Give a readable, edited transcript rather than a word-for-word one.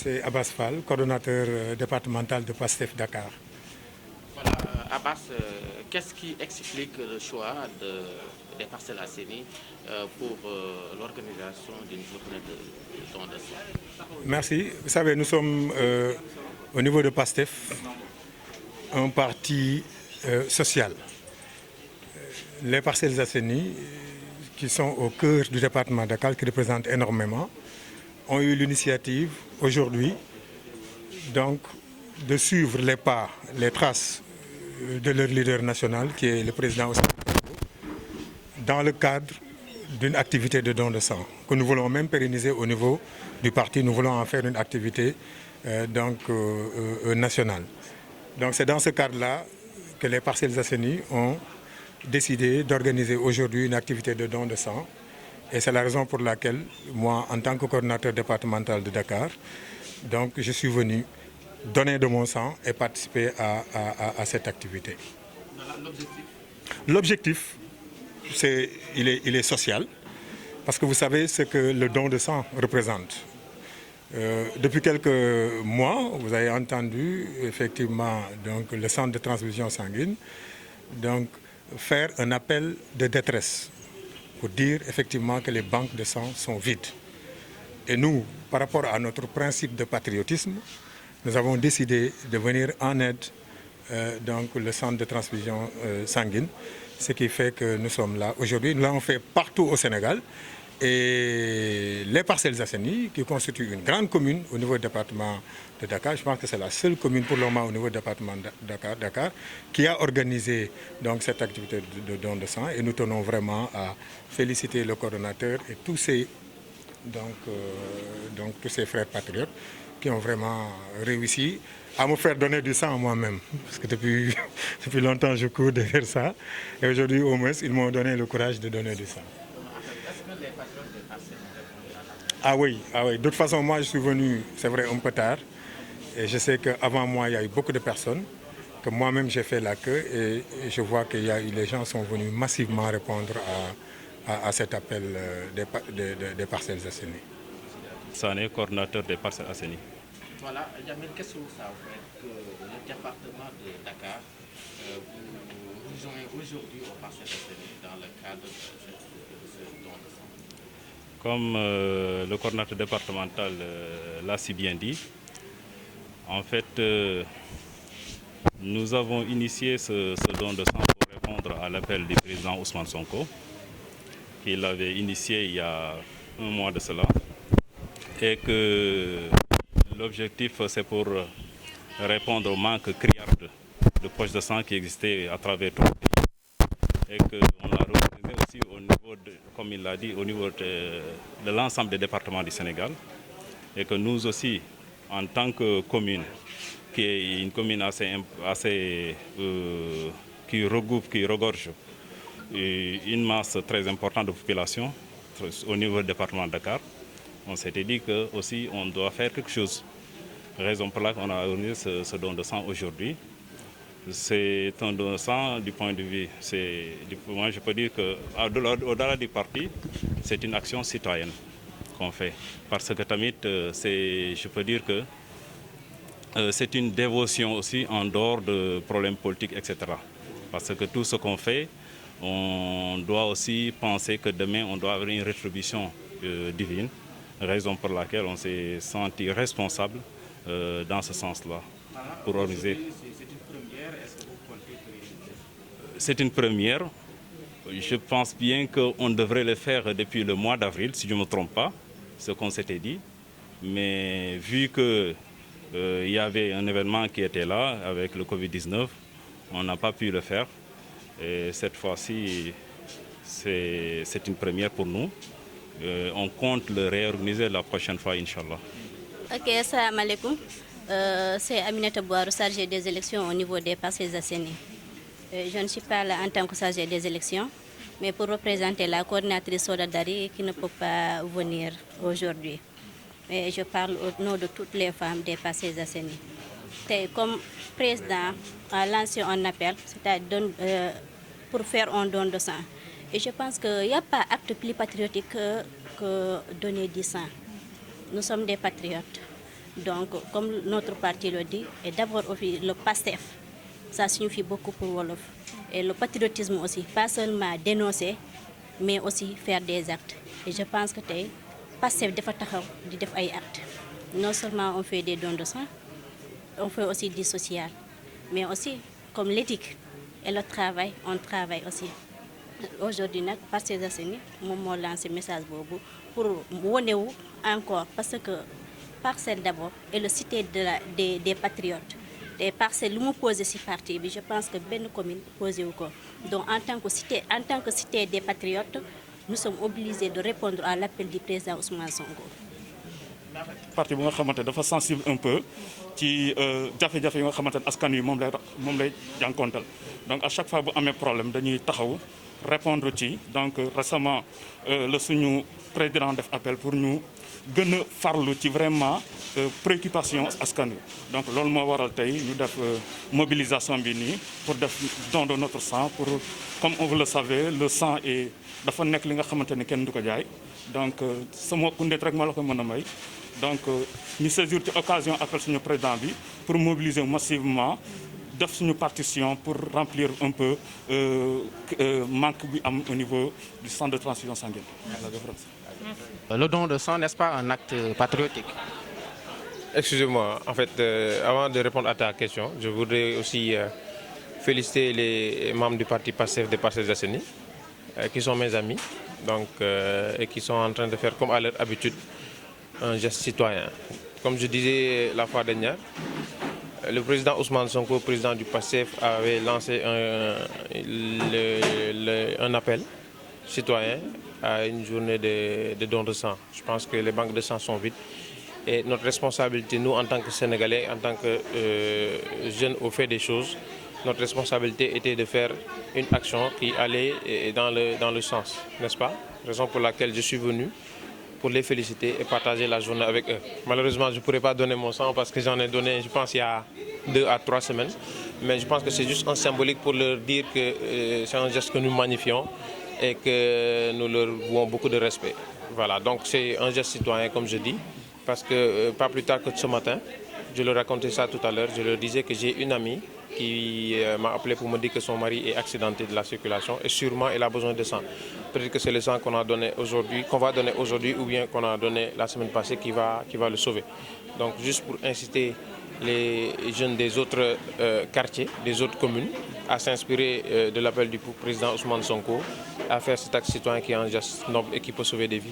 c'est Abbas Fall, coordonnateur départemental de PASTEF Dakar. Voilà, Abbas, qu'est-ce qui explique le choix des Parcelles Assainies pour l'organisation d'une journée de don de sang? Merci. Vous savez, nous sommes au niveau de PASTEF, un parti social. Les Parcelles Assainies, qui sont au cœur du département de Dakar, qui représentent énormément, ont eu l'initiative aujourd'hui donc de suivre les pas, les traces de leur leader national, qui est le président Ousmane Sonko, dans le cadre d'une activité de don de sang, que nous voulons même pérenniser au niveau du parti. Nous voulons en faire une activité nationale. Donc c'est dans ce cadre-là que les Parcelles Assainies ont décidé d'organiser aujourd'hui une activité de don de sang. Et c'est la raison pour laquelle, moi, en tant que coordinateur départemental de Dakar, donc je suis venu donner de mon sang et participer à cette activité. L'objectif, il est social, parce que vous savez ce que le don de sang représente. Depuis quelques mois, vous avez entendu effectivement donc, le centre de transfusion sanguine donc, faire un appel de détresse pour dire effectivement que les banques de sang sont vides. Et nous, par rapport à notre principe de patriotisme, nous avons décidé de venir en aide donc le centre de transfusion sanguine, ce qui fait que nous sommes là aujourd'hui. Nous l'avons fait partout au Sénégal. Et les Parcelles Assainies, qui constituent une grande commune au niveau du département de Dakar, je pense que c'est la seule commune pour le moment au niveau du département de Dakar, qui a organisé donc, cette activité de don de sang. Et nous tenons vraiment à féliciter le coordonnateur et tous ces frères patriotes qui ont vraiment réussi à me faire donner du sang moi-même. Parce que depuis longtemps, je cours derrière ça. Et aujourd'hui, au moins, ils m'ont donné le courage de donner du sang. Ah oui. De toute façon, moi, je suis venu, c'est vrai, un peu tard. Et je sais qu'avant moi, il y a eu beaucoup de personnes, que moi-même, j'ai fait la queue. Et je vois que les gens sont venus massivement répondre à cet appel des Parcelles Assainies. Sané, coordinateur des Parcelles Assainies. Voilà, Yamil, qu'est-ce que ça fait que le département de Dakar vous rejoint aujourd'hui aux Parcelles Assainies dans le cadre de ce don de sang? Comme le coordinateur départemental l'a si bien dit, en fait, nous avons initié ce don de sang pour répondre à l'appel du président Ousmane Sonko, qu'il avait initié il y a un mois de cela, et que l'objectif c'est pour répondre au manque criard de poches de sang qui existait à travers tout le pays, et qu'on l'a organisé aussi au niveau, comme il l'a dit, au niveau de l'ensemble des départements du Sénégal, et que nous aussi, en tant que commune, qui est une commune qui regorge une masse très importante de population au niveau du département de Dakar, on s'était dit que aussi on doit faire quelque chose. Raison pour laquelle on a organisé ce don de sang aujourd'hui. C'est un don de sang du point de vue, moi je peux dire qu'au-delà du parti, c'est une action citoyenne qu'on fait. Parce que tamit, je peux dire que c'est une dévotion aussi en dehors de problèmes politiques, etc. Parce que tout ce qu'on fait, on doit aussi penser que demain on doit avoir une rétribution divine. Raison pour laquelle on s'est senti responsable dans ce sens-là pour organiser. C'est une première. Je pense bien qu'on devrait le faire depuis le mois d'avril, si je ne me trompe pas, ce qu'on s'était dit. Mais vu qu'il y avait un événement qui était là avec le Covid-19, on n'a pas pu le faire. Et cette fois-ci, c'est une première pour nous. On compte le réorganiser la prochaine fois, Inch'Allah. Ok, salam alaikum. C'est Aminata Bouarou, chargée des élections au niveau des Parcelles Assainies. Je ne suis pas là en tant que chargée des élections, mais pour représenter la coordinatrice Soda Dari qui ne peut pas venir aujourd'hui. Mais je parle au nom de toutes les femmes des Parcelles Assainies. Comme président a lancé un appel, c'est-à-dire pour faire un don de sang. Et je pense qu'il n'y a pas acte plus patriotique que donner du sang. Nous sommes des patriotes. Donc, comme notre parti le dit, et d'abord le PASTEF, ça signifie beaucoup pour Wolof. Et le patriotisme aussi, pas seulement dénoncer, mais aussi faire des actes. Et je pense que PASTEF dafa taxaw di def ay actes. Non seulement on fait des dons de sang, on fait aussi du social, mais aussi comme l'éthique et le travail, on travaille aussi. Aujourd'hui, Parcelles Assainies moo lancé message pour wane wu encore parce que Parcelles d'abord est le cité des patriotes. Et Parcelles lu mu posé ci parti bi, je pense que benn commune posé wu ko. Donc en tant que cité des patriotes, nous sommes obligés de répondre à l'appel du président Ousmane Sonko. parti bu nga xamante dafa sensible un peu ci jafe-jafe yi nga xamante ne askan wi moom lay jànkonteel donc à chaque fois bu amee problème dañuy taxaw répondre ci. Donc récemment le suñu président def appel pour ñu gën a farlu ci vraiment préoccupation askan wi. Donc loolu moo waral tey ñu def mobilisation bi nii pour def don de notre sang pour comme vous le savez le sang est dafa nekk li nga xamante ne kenn du ko jaay. Donc sama kundeet rek moo la ko mën a may. Donc ñu saisir ci occasion appel suñu président bi pour mobiliser massivement def suñu partition pour remplir un peu manque bi am au niveau du centre de transfusion sanguine. Le don de sang, n'est-ce pas un acte patriotique? Excusez-moi, en fait, avant de répondre à ta question, je voudrais aussi féliciter les membres du parti PASTEF des Parcelles Assainies, qui sont mes amis, donc, et qui sont en train de faire, comme à leur habitude, un geste citoyen. Comme je disais la fois dernière, le président Ousmane Sonko, président du PASTEF, avait lancé un appel citoyen à une journée de don de sang. Je pense que les banques de sang sont vides. Et notre responsabilité, nous, en tant que Sénégalais, en tant que jeunes au fait des choses, notre responsabilité était de faire une action qui allait dans le sens, n'est-ce pas? Raison pour laquelle je suis venu pour les féliciter et partager la journée avec eux. Malheureusement, je ne pourrais pas donner mon sang parce que j'en ai donné, je pense, il y a 2 à 3 semaines. Mais je pense que c'est juste un symbolique pour leur dire que c'est un geste que nous magnifions et que nous leur vouons beaucoup de respect. Voilà, donc c'est un geste citoyen, comme je dis, parce que pas plus tard que ce matin, je leur racontais ça tout à l'heure, je leur disais que j'ai une amie qui m'a appelé pour me dire que son mari est accidenté de la circulation et sûrement elle a besoin de sang. Peut-être que c'est le sang qu'on va donner aujourd'hui ou bien qu'on a donné la semaine passée qui va le sauver. Donc juste pour inciter les jeunes des autres quartiers, des autres communes, à s'inspirer de l'appel du président Ousmane Sonko, à faire cet acte citoyen qui est un geste noble et qui peut sauver des vies.